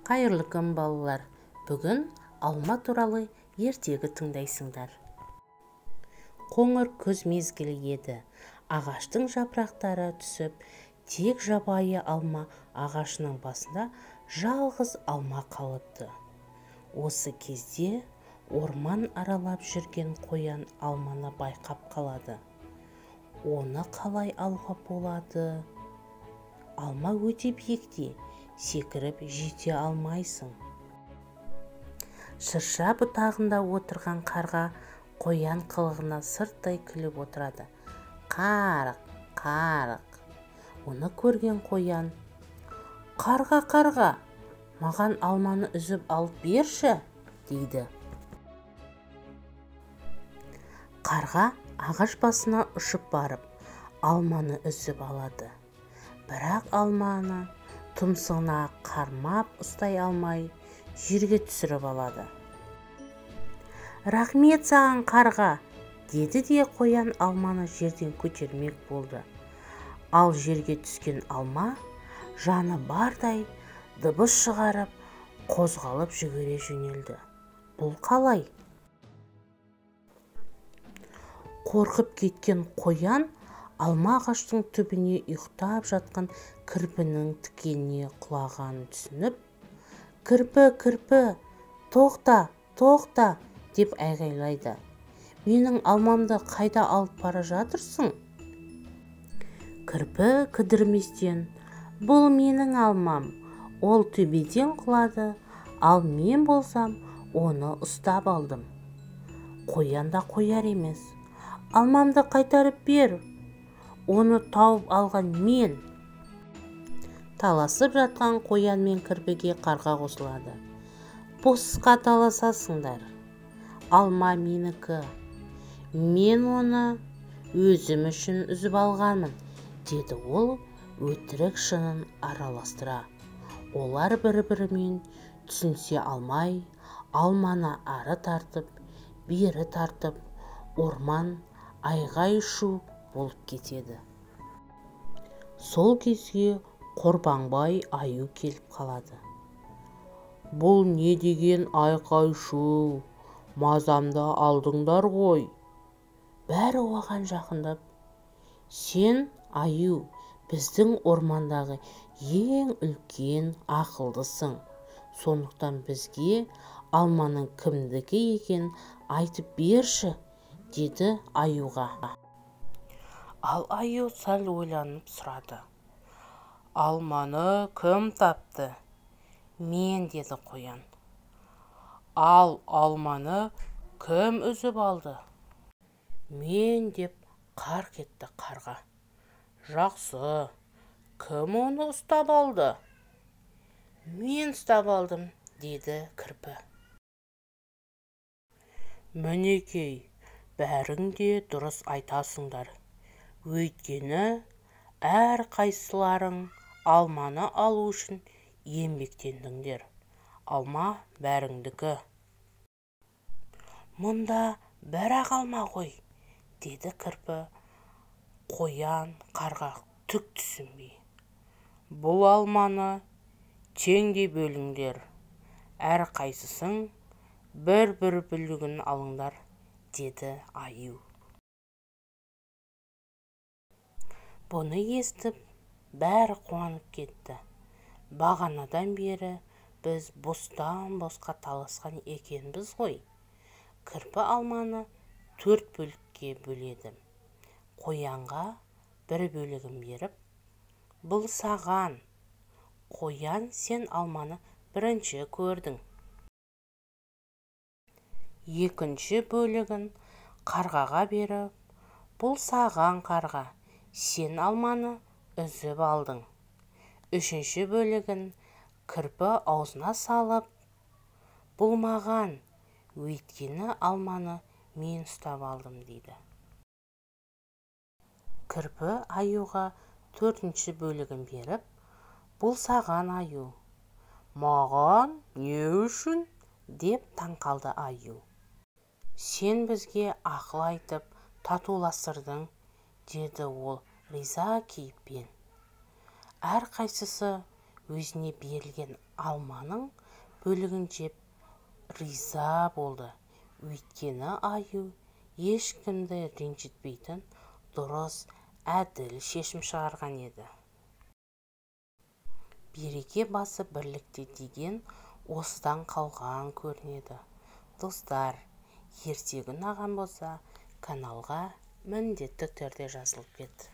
Қайырлы күн балалар. Бүгін алма туралы ертегі тыңдайсыңдар. Қоңыр күз мезгілі еді. Ағаштың жапырақтары түсіп, тек жабайы алма ағашының басында жалғыз алма қалыпты. Осы кезде орман аралап жүрген қоян алманы байқап қалады. Оны қалай алуға болады? Алма өте биікте, секіріп жете алмайсың. Шырша бұтағында отырған қарға қоян қылығына сырттай күліп отырады. Қарық, қарық. Оны көрген қоян: Қарға, маған алманы үзіп алып берші, дейді. Қарға ағаш басына ұшып барып, алманы үзіп алады. Бірақ алманы тұмсығына қармап ұстай алмай, жерге түсіріп алады. Рахмет саған, қарға, деді де қоян алманы жерден көтермек болды. Ал жерге түскен алма жаны бардай дыбыс шығарып, қозғалып жүгіре жөнелді. Бұл қалай? Қорқып кеткен қоян алма ағаштың түбіне ұйықтап жатқан кірпінің тікеніне құлағанын түсініп, Кірпі, тоқта, деп айғайлайды. Менің алмамды қайда алып бара жатырсың? Кірпі кідірместен: Бұл менің алмам, ол төбеден құлады, ал мен болсам оны ұстап алдым. Қоян да қояр емес: Алмамды қайтарып бер, оны тауып алған мен. Таласып жатқан қоян мен кірпіге қарға қосылады. Босқа таласасыңдар. Алма менікі. Мен оны өзім үшін үзіп алғанмын, деді ол өтірік шынын араластыра. Олар бір-бірімен түсінісе алмай, алманы ары тартып, бері тартып, орман айғай-шу болып кетеді. Сол кезге Қорбаңбай аю келіп қалады. Бұл не деген айқай-шу? Мазамды алдыңдар ғой. Бәрі оған жақындап: Сен, аю, біздің ормандағы ең үлкен ақылдысың. Сондықтан бізге алманың кімдікі екенін айтып берші, деді аюға. Ал аю сәл ойланып сұрады: Алманы кім тапты? Мен, деді қоян. Ал алманы кім үзіп алды? Мен, деп қарқ етті қарға. Жақсы, кім оны ұстап алды? Мен ұстап алдым, деді кірпі. Мінекей, бәрің де дұрыс айтасыңдар. Өйткені әр қайсыларың алманы алу үшін еңбектендіңдер. Алма бәріңдікі. Мұнда бір-ақ алма ғой, деді кірпі. Қоян, қарға түк түсінбей: Бұл алманы теңдей бөліңдер. Әр қайсысың бір-бір бөлігін алыңдар, деді аю. Бұны естіп, бәрі қуанып кетті. Бағанадан бері біз бостан-босқа таласқан екенбіз ғой. Кірпі алманы 4 бөлікке бөледі. Қоянға 1 бөлігін беріп: Бұл саған. Қоян, сен алманы бірінші көрдің. Екінші бөлігін қарғаға беріп: Бұл саған, қарға. Сен алманы үзіп алдың. Үшінші бөлігін кірпі аузына салып: Бұл маған, өйткені алманы мен ұстап алдым, дейді. Кірпі аюға 4-ші бөлігін беріп: Бұл саған, аю. Маған не үшін? Деп таңқалды аю. Сен бізге ақыл айтып татуластырдың, деді ол риза кейіппен. Әр қайсысы өзіне берілген алманың бөлігін жеп риза болды. Өйткені аю ешкімді ренжітпейтін дұрыс, әділ шешім шығарған еді. Береке басы бірлікте деген осыдан қалған көрінеді. Достар, ертегі ұнаған болса, каналға міндетті түрде жазылып кет.